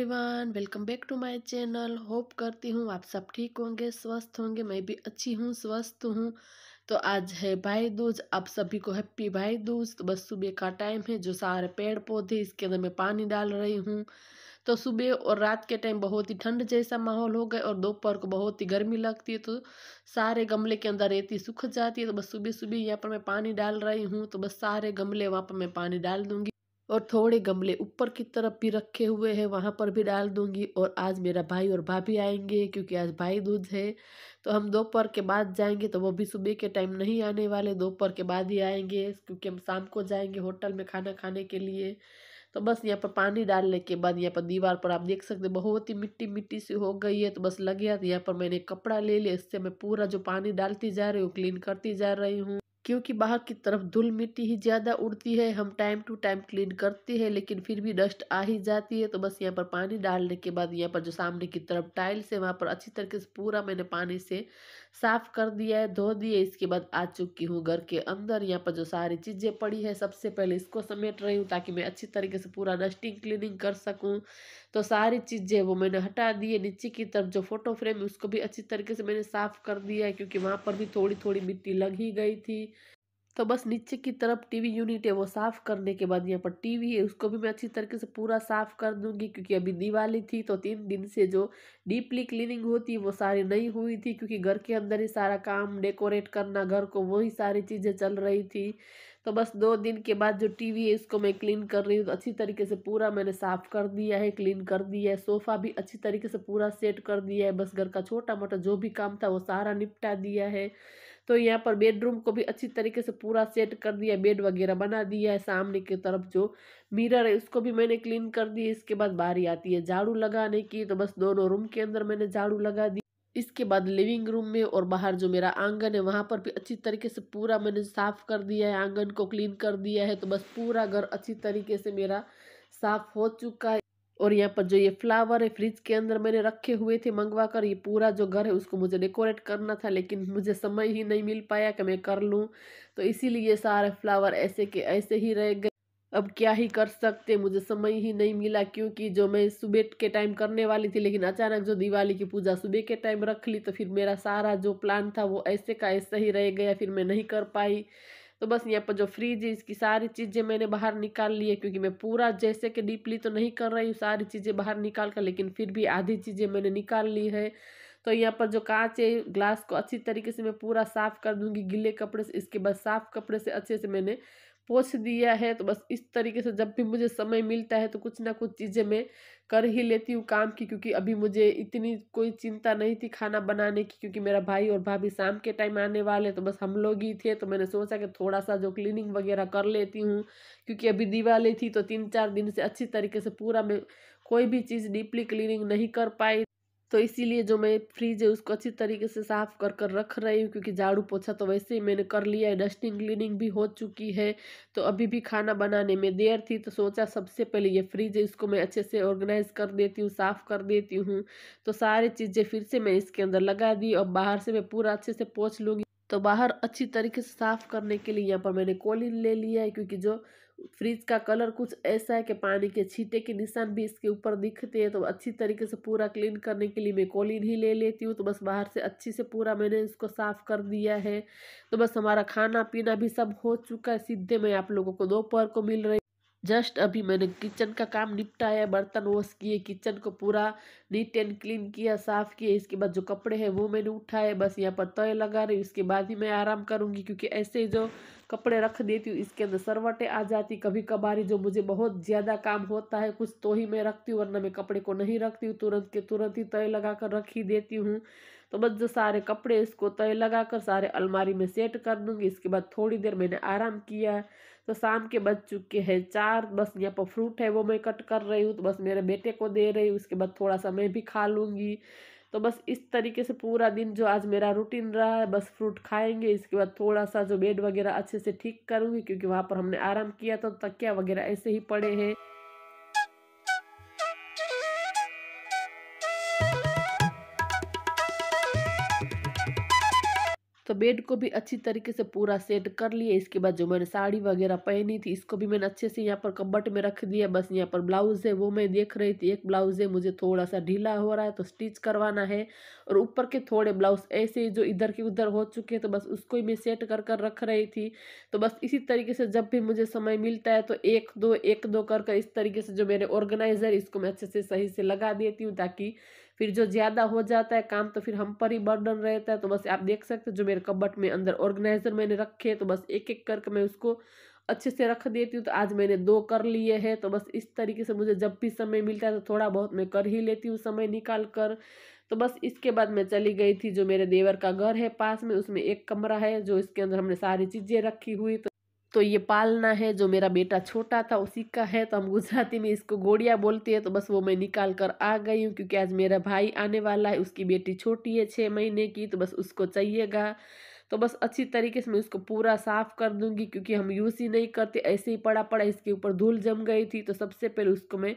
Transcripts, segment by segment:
Everyone, welcome back to my channel. Hope करती हूँ आप सब ठीक होंगे, स्वस्थ होंगे। मैं भी अच्छी हूँ, स्वस्थ हूँ। तो आज है भाई दूज, आप सभी को हैप्पी भाई दूज। तो बस सुबह का टाइम है, जो सारे पेड़ पौधे इसके अंदर मैं पानी डाल रही हूँ। तो सुबह और रात के टाइम बहुत ही ठंड जैसा माहौल हो गया और दोपहर को बहुत ही गर्मी लगती है, तो सारे गमले के अंदर रेती सूख जाती है। तो बस सुबह सुबह यहाँ पर मैं पानी डाल रही हूँ। तो बस सारे गमले वहाँ पर मैं पानी डाल दूंगी और थोड़े गमले ऊपर की तरफ भी रखे हुए हैं, वहां पर भी डाल दूंगी। और आज मेरा भाई और भाभी आएंगे क्योंकि आज भाई दूज है। तो हम दोपहर के बाद जाएंगे, तो वो भी सुबह के टाइम नहीं आने वाले, दोपहर के बाद ही आएंगे क्योंकि हम शाम को जाएंगे होटल में खाना खाने के लिए। तो बस यहाँ पर पानी डालने के बाद यहाँ पर दीवार पर आप देख सकते हैं बहुत ही मिट्टी मिट्टी सी हो गई है। तो बस लग गया, तो यहाँ पर मैंने कपड़ा ले लिया, इससे मैं पूरा जो पानी डालती जा रही हूँ क्लीन करती जा रही हूँ। क्योंकि बाहर की तरफ धूल मिट्टी ही ज़्यादा उड़ती है, हम टाइम टू टाइम क्लीन करते हैं लेकिन फिर भी डस्ट आ ही जाती है। तो बस यहाँ पर पानी डालने के बाद यहाँ पर जो सामने की तरफ टाइल्स है वहाँ पर अच्छी तरीके से पूरा मैंने पानी से साफ कर दिया है, धो दिया। इसके बाद आ चुकी हूँ घर के अंदर। यहाँ पर जो सारी चीज़ें पड़ी है सबसे पहले इसको समेट रही हूँ ताकि मैं अच्छी तरीके से पूरा डस्टिंग क्लीनिंग कर सकूँ। तो सारी चीज़ें वो मैंने हटा दी है। नीचे की तरफ जो फोटो फ्रेम है उसको भी अच्छी तरीके से मैंने साफ कर दिया है क्योंकि वहाँ पर भी थोड़ी थोड़ी मिट्टी लग ही गई थी। तो बस नीचे की तरफ टीवी यूनिट है वो साफ करने के बाद यहाँ पर टीवी है उसको भी मैं अच्छी तरीके से पूरा साफ कर दूंगी क्योंकि अभी दिवाली थी, तो 3 दिन से जो डीपली क्लीनिंग होती है वो सारी नहीं हुई थी क्योंकि घर के अंदर ही सारा काम डेकोरेट करना घर को, वही सारी चीज़ें चल रही थी। तो बस 2 दिन के बाद जो टीवी है इसको मैं क्लीन कर रही हूँ। तो अच्छी तरीके से पूरा मैंने साफ कर दिया है, क्लीन कर दिया है। सोफ़ा भी अच्छी तरीके से पूरा सेट कर दिया है, बस घर का छोटा मोटा जो भी काम था वो सारा निपटा दिया है। तो यहाँ पर बेडरूम को भी अच्छी तरीके से पूरा सेट कर दिया, बेड वगैरह बना दिया है। सामने की तरफ जो मिरर है उसको भी मैंने क्लीन कर दिया। इसके बाद बारी आती है झाड़ू लगाने की, तो बस दोनों रूम के अंदर मैंने झाड़ू लगा दी। इसके बाद लिविंग रूम में और बाहर जो मेरा आंगन है वहां पर भी अच्छी तरीके से पूरा मैंने साफ कर दिया है, आंगन को क्लीन कर दिया है। तो बस पूरा घर अच्छी तरीके से मेरा साफ हो चुका है। और यहाँ पर जो ये फ्लावर है फ्रिज के अंदर मैंने रखे हुए थे मंगवा कर, ये पूरा जो घर है उसको मुझे डेकोरेट करना था लेकिन मुझे समय ही नहीं मिल पाया कि मैं कर लूँ। तो इसीलिए ये सारे फ्लावर ऐसे के ऐसे ही रह गए। अब क्या ही कर सकते, मुझे समय ही नहीं मिला क्योंकि जो मैं सुबह के टाइम करने वाली थी लेकिन अचानक जो दिवाली की पूजा सुबह के टाइम रख ली, तो फिर मेरा सारा जो प्लान था वो ऐसे का ऐसे ही रह गया, फिर मैं नहीं कर पाई। तो बस यहाँ पर जो फ्रिज है इसकी सारी चीज़ें मैंने बाहर निकाल ली है क्योंकि मैं पूरा जैसे कि डीपली तो नहीं कर रही हूँ सारी चीज़ें बाहर निकाल कर, लेकिन फिर भी आधी चीज़ें मैंने निकाल ली है। तो यहाँ पर जो कांच है ग्लास को अच्छी तरीके से मैं पूरा साफ कर दूंगी गीले कपड़े से। इसके बाद साफ कपड़े से अच्छे से मैंने पोंछ दिया है। तो बस इस तरीके से जब भी मुझे समय मिलता है तो कुछ ना कुछ चीज़ें मैं कर ही लेती हूँ काम की, क्योंकि अभी मुझे इतनी कोई चिंता नहीं थी खाना बनाने की क्योंकि मेरा भाई और भाभी शाम के टाइम आने वाले, तो बस हम लोग ही थे। तो मैंने सोचा कि थोड़ा सा जो क्लीनिंग वगैरह कर लेती हूँ क्योंकि अभी दिवाली थी, तो 3-4 दिन से अच्छी तरीके से पूरा मैं कोई भी चीज़ डीपली क्लीनिंग नहीं कर पाई। तो इसीलिए जो मैं फ्रिज है उसको अच्छी तरीके से साफ कर कर रख रही हूँ क्योंकि झाड़ू पोछा तो वैसे ही मैंने कर लिया है, डस्टिंग क्लीनिंग भी हो चुकी है। तो अभी भी खाना बनाने में देर थी, तो सोचा सबसे पहले ये फ्रिज है इसको मैं अच्छे से ऑर्गेनाइज कर देती हूँ, साफ कर देती हूँ। तो सारी चीज़ें फिर से मैं इसके अंदर लगा दी और बाहर से मैं पूरा अच्छे से पोंछ लूँगी। तो बाहर अच्छी तरीके से साफ करने के लिए यहाँ पर मैंने कोलिन ले लिया है क्योंकि जो फ्रिज का कलर कुछ ऐसा है कि पानी के छींटे के निशान भी इसके ऊपर दिखते हैं। तो अच्छी तरीके से पूरा क्लीन करने के लिए मैं कोलिन ही ले लेती हूँ। तो बस बाहर से अच्छी से पूरा मैंने इसको साफ कर दिया है। तो बस हमारा खाना पीना भी सब हो चुका है। सीधे मैं आप लोगों को दोपहर को मिल रही, जस्ट अभी मैंने किचन का काम निपटाया, बर्तन वॉश किए, किचन को पूरा नीट एंड क्लीन किया, साफ किया। इसके बाद जो कपड़े हैं वो मैंने उठाए, बस यहाँ पर तय लगा रही हूँ। इसके बाद ही मैं आराम करूँगी क्योंकि ऐसे ही जो कपड़े रख देती हूँ इसके अंदर सरवटें आ जाती कभी कभारी, जो मुझे बहुत ज़्यादा काम होता है कुछ तो ही मैं रखती हूँ, वरना मैं कपड़े को नहीं रखती हूँ, तुरंत के तुरंत ही तय लगा कर रख ही देती हूँ। तो बस जो सारे कपड़े इसको तय लगा कर सारे अलमारी में सेट कर दूँगी। इसके बाद थोड़ी देर मैंने आराम किया। तो शाम के बज चुके हैं 4, बस यहाँ पर फ्रूट है वो मैं कट कर रही हूँ, तो बस मेरे बेटे को दे रही हूँ। उसके बाद थोड़ा सा मैं भी खा लूँगी। तो बस इस तरीके से पूरा दिन जो आज मेरा रूटीन रहा है, बस फ्रूट खाएंगे। इसके बाद थोड़ा सा जो बेड वगैरह अच्छे से ठीक करूँगी क्योंकि वहाँ पर हमने आराम किया, तो तकिया वगैरह ऐसे ही पड़े हैं। तो बेड को भी अच्छी तरीके से पूरा सेट कर लिए। इसके बाद जो मैंने साड़ी वगैरह पहनी थी इसको भी मैंने अच्छे से यहाँ पर कबट में रख दिया। बस यहाँ पर ब्लाउज है वो मैं देख रही थी, एक ब्लाउज है मुझे थोड़ा सा ढीला हो रहा है तो स्टिच करवाना है, और ऊपर के थोड़े ब्लाउज ऐसे ही जो इधर के उधर हो चुके हैं तो बस उसको ही मैं सेट कर कर रख रही थी। तो बस इसी तरीके से जब भी मुझे समय मिलता है तो एक दो कर कर इस तरीके से जो मेरे ऑर्गेनाइजर इसको मैं अच्छे से सही से लगा देती हूँ, ताकि फिर जो ज़्यादा हो जाता है काम तो फिर हम पर ही बर्डन रहता है। तो बस आप देख सकते हो जो मेरे कबट में अंदर ऑर्गेनाइजर मैंने रखे, तो बस एक एक करके मैं उसको अच्छे से रख देती हूँ। तो आज मैंने 2 कर लिए हैं। तो बस इस तरीके से मुझे जब भी समय मिलता है तो थोड़ा बहुत मैं कर ही लेती हूँ समय निकाल कर। तो बस इसके बाद मैं चली गई थी, जो मेरे देवर का घर है पास में, उसमें एक कमरा है जो इसके अंदर हमने सारी चीज़ें रखी हुई। तो ये पालना है जो मेरा बेटा छोटा था उसी का है, तो हम गुजराती में इसको गोड़िया बोलते हैं। तो बस वो मैं निकाल कर आ गई हूँ, क्योंकि आज मेरा भाई आने वाला है, उसकी बेटी छोटी है 6 महीने की, तो बस उसको चाहिएगा। तो बस अच्छी तरीके से मैं उसको पूरा साफ कर दूंगी, क्योंकि हम यूज़ ही नहीं करते, ऐसे ही पड़ा पड़ा इसके ऊपर धूल जम गई थी। तो सबसे पहले उसको मैं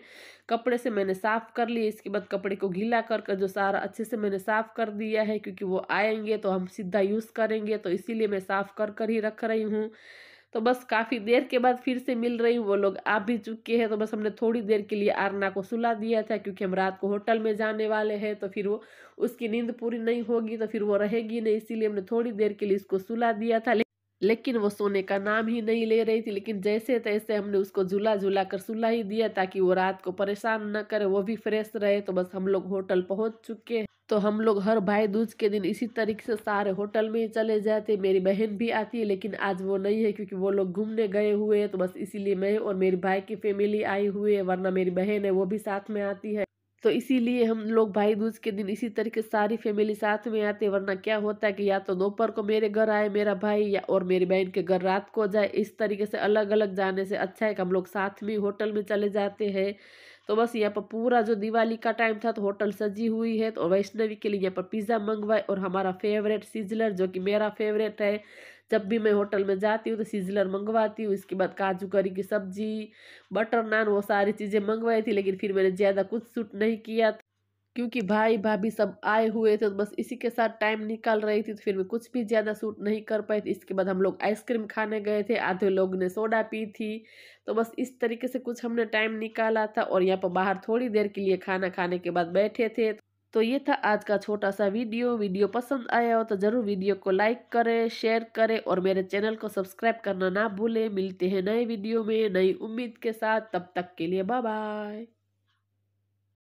कपड़े से मैंने साफ कर लिया। इसके बाद कपड़े को गीला कर कर जो सारा अच्छे से मैंने साफ कर दिया है, क्योंकि वो आएंगे तो हम सीधा यूज़ करेंगे, तो इसीलिए मैं साफ कर कर ही रख रही हूँ। तो बस काफ़ी देर के बाद फिर से मिल रही हूँ, वो लोग आ भी चुके हैं। तो बस हमने थोड़ी देर के लिए आरना को सुला दिया था, क्योंकि हम रात को होटल में जाने वाले हैं, तो फिर वो उसकी नींद पूरी नहीं होगी तो फिर वो रहेगी नहीं, इसीलिए हमने थोड़ी देर के लिए इसको सुला दिया था। लेकिन वो सोने का नाम ही नहीं ले रही थी। लेकिन जैसे तैसे हमने उसको झूला झूला कर सुला ही दिया, ताकि वो रात को परेशान न करे, वो भी फ्रेश रहे। तो बस हम लोग होटल पहुंच चुके हैं। तो हम लोग हर भाई दूज के दिन इसी तरीके से सारे होटल में ही चले जाते। मेरी बहन भी आती है, लेकिन आज वो नहीं है, क्योंकि वो लोग घूमने गए हुए हैं। तो बस इसीलिए मैं और मेरे भाई की फैमिली आई हुई है, वरना मेरी बहन है वो भी साथ में आती है। तो इसीलिए हम लोग भाई दूज के दिन इसी तरीके से सारी फैमिली साथ में आते हैं। वरना क्या होता है कि या तो दोपहर को मेरे घर आए मेरा भाई, या और मेरी बहन के घर रात को जाए। इस तरीके से अलग अलग जाने से अच्छा है कि हम लोग साथ में होटल में चले जाते हैं। तो बस यहाँ पर पूरा जो दिवाली का टाइम था तो होटल सजी हुई है। तो वैष्णवी के लिए यहाँ पर पिज़्ज़ा मंगवाए, और हमारा फेवरेट सिजलर, जो कि मेरा फेवरेट है, जब भी मैं होटल में जाती हूँ तो सिजलर मंगवाती हूँ। इसके बाद काजू करी की सब्जी, बटर नान, वो सारी चीज़ें मंगवाई थी। लेकिन फिर मैंने ज़्यादा कुछ शूट नहीं किया, क्योंकि भाई भाभी सब आए हुए थे, तो बस इसी के साथ टाइम निकाल रही थी। तो फिर मैं कुछ भी ज़्यादा शूट नहीं कर पाई थी। इसके बाद हम लोग आइसक्रीम खाने गए थे, आधे लोग ने सोडा पी थी। तो बस इस तरीके से कुछ हमने टाइम निकाला था, और यहाँ पर बाहर थोड़ी देर के लिए खाना खाने के बाद बैठे थे। तो ये था आज का छोटा सा वीडियो पसंद आया हो तो ज़रूर वीडियो को लाइक करें, शेयर करें, और मेरे चैनल को सब्सक्राइब करना ना भूलें। मिलते हैं नए वीडियो में नई उम्मीद के साथ, तब तक के लिए बाय बाय।